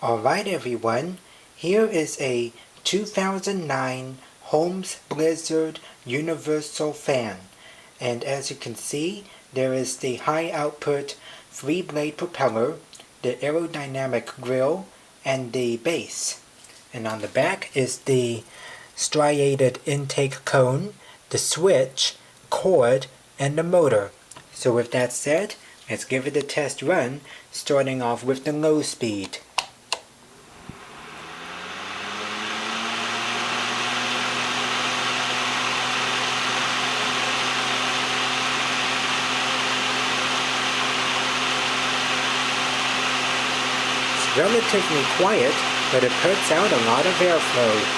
Alright everyone, here is a 2009 Holmes Blizzard Universal Fan, and as you can see there is the high output 3-blade propeller, the aerodynamic grille, and the base. And on the back is the striated intake cone, the switch, cord, and the motor. So with that said, let's give it a test run, starting off with the low speed. Relatively quiet, but it puts out a lot of airflow.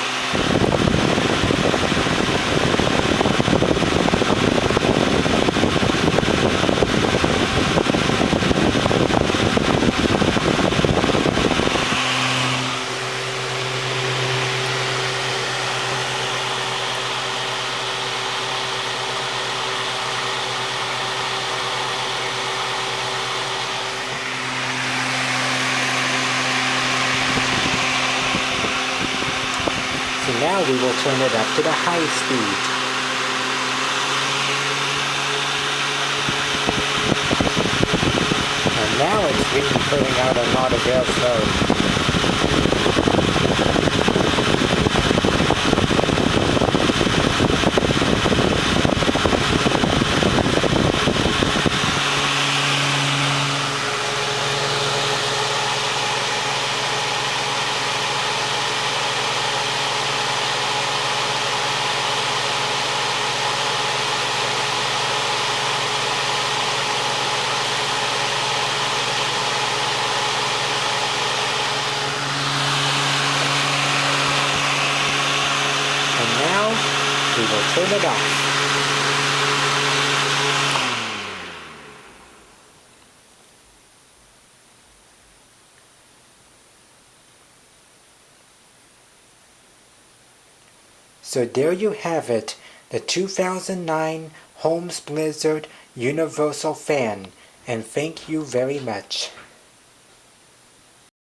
So now we will turn it up to the high speed. And now it's really putting out a lot of airflow. And now, we will turn it off. So there you have it, the 2009 Holmes Blizzard Universal Fan, and thank you very much.